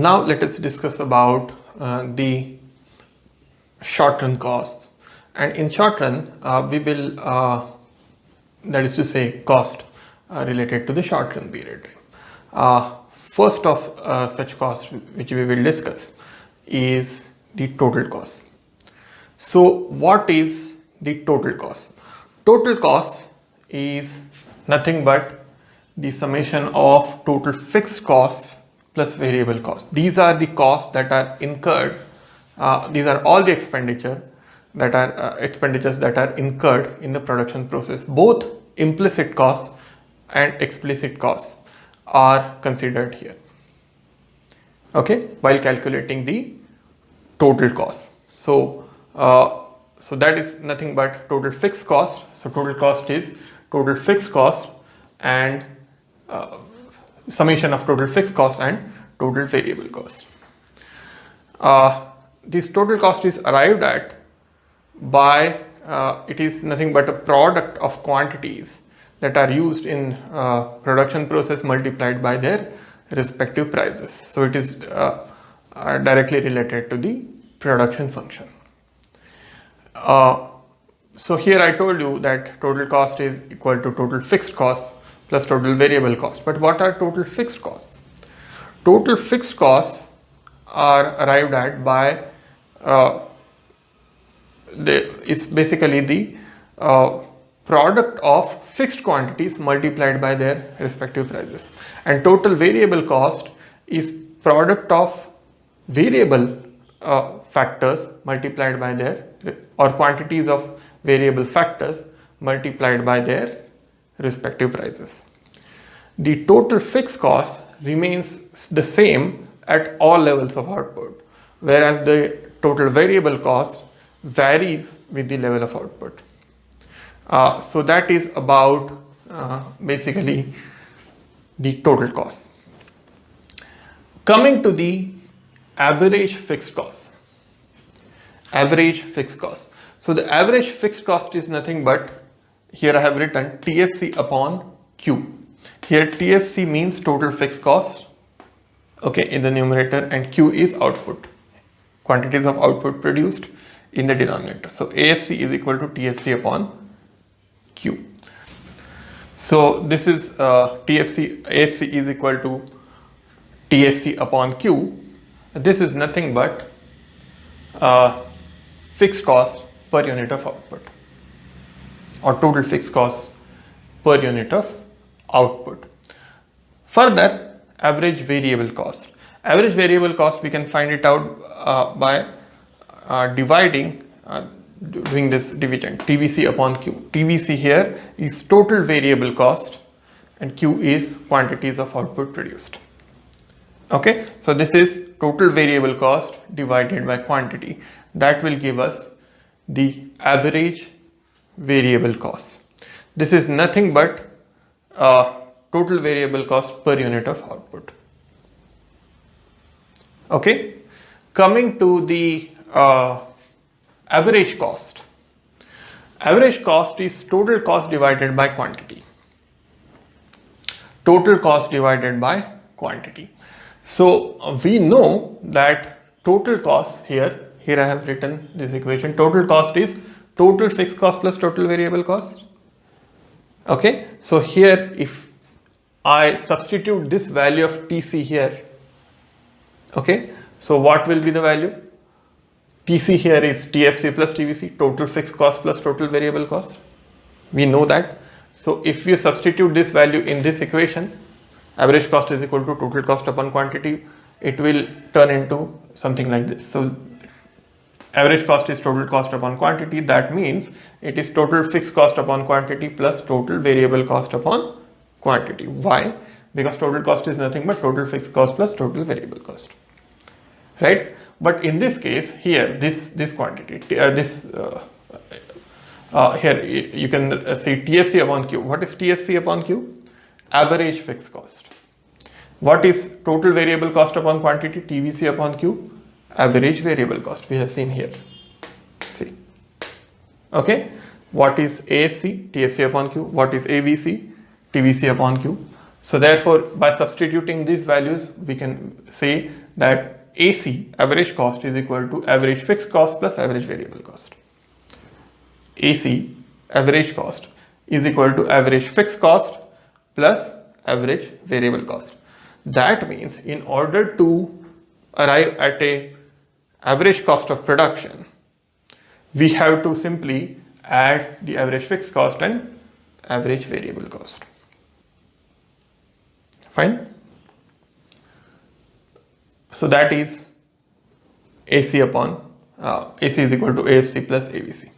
Now let us discuss about the short run costs, and in short run we will that is to say cost related to the short run period. First of such costs which we will discuss is the total cost. So what is the total cost? Total cost is nothing but the summation of total fixed costs plus variable costs. These are the costs that are incurred. These are all the expenditures that are incurred in the production process. Both implicit costs and explicit costs are considered here. Okay, while calculating the total cost. So that is nothing but total fixed cost. So total cost is total fixed cost and summation of total fixed cost and total variable cost. This total cost is arrived at by it is nothing but a product of quantities that are used in production process multiplied by their respective prices. So it is directly related to the production function. So here I told you that total cost is equal to total fixed cost plus total variable cost. But what are total fixed costs? Total fixed costs are arrived at by it's basically the product of fixed quantities multiplied by their respective prices, and total variable cost is product of variable factors multiplied by their or quantities of variable factors multiplied by their respective prices. The total fixed cost remains the same at all levels of output, whereas the total variable cost varies with the level of output. So that is about basically the total cost. Coming to the average fixed cost. Average fixed cost. So the average fixed cost is nothing but, here I have written TFC upon Q. Here TFC means total fixed cost, okay, in the numerator, and Q is output, quantities of output produced, in the denominator. So AFC is equal to TFC upon Q. So this is AFC is equal to TFC upon Q. This is nothing but fixed cost per unit of output, or total fixed cost per unit of output. Further, average variable cost. Average variable cost, we can find it out by dividing, doing this division, TVC upon Q. TVC here is total variable cost and Q is quantities of output produced. Okay, so this is total variable cost divided by quantity. That will give us the average variable cost. This is nothing but total variable cost per unit of output. Okay, coming to the average cost. Average cost is total cost divided by quantity. Total cost divided by quantity. So we know that total cost here I have written this equation. Total cost is total fixed cost plus total variable cost. Okay, so here if I substitute this value of TC here, okay, so what will be the value? TC here is TFC plus TVC, total fixed cost plus total variable cost. We know that. So if you substitute this value in this equation, average cost is equal to total cost upon quantity, it will turn into something like this. So average cost is total cost upon quantity. That means it is total fixed cost upon quantity plus total variable cost upon quantity. Why? Because total cost is nothing but total fixed cost plus total variable cost, right? But in this case here, this quantity, here you can see TFC upon Q. What is TFC upon Q? Average fixed cost. What is total variable cost upon quantity? TVC upon Q. Average variable cost, we have seen here. See, okay, what is AFC? TFC upon Q. What is AVC? TVC upon Q. So therefore, by substituting these values, we can say that AC, average cost, is equal to average fixed cost plus average variable cost. AC, average cost, is equal to average fixed cost plus average variable cost. That means in order to arrive at a average cost of production, we have to simply add the average fixed cost and average variable cost. Fine. So that is AC upon AC is equal to AFC plus AVC.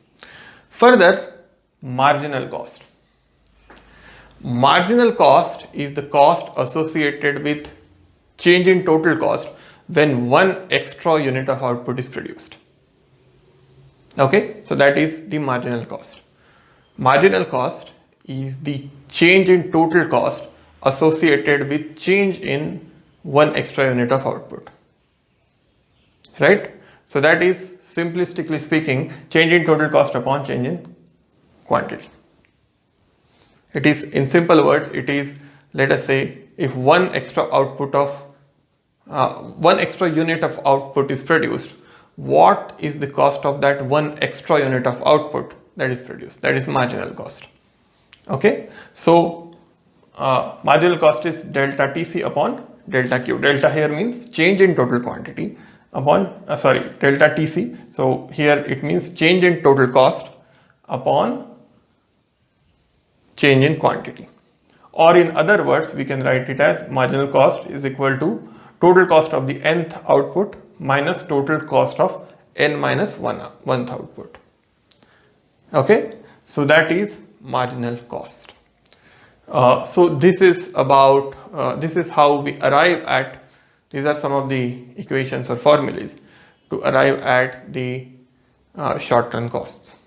Further, marginal cost. Marginal cost is the cost associated with change in total cost when one extra unit of output is produced. Okay, so that is the marginal cost. Marginal cost is the change in total cost associated with change in one extra unit of output. Right? So that is, simplistically speaking, change in total cost upon change in quantity. It is, in simple words, it is, let us say, if one extra unit of output is produced, what is the cost of that one extra unit of output that is produced? That is marginal cost. Okay, so marginal cost is delta TC upon delta Q. Delta here means change in total quantity upon delta TC. So here it means change in total cost upon change in quantity. Or in other words, we can write it as marginal cost is equal to total cost of the nth output minus total cost of n minus 1th output. Okay, so that is marginal cost. So this is about, this is how we arrive at, these are some of the equations or formulas to arrive at the short run costs.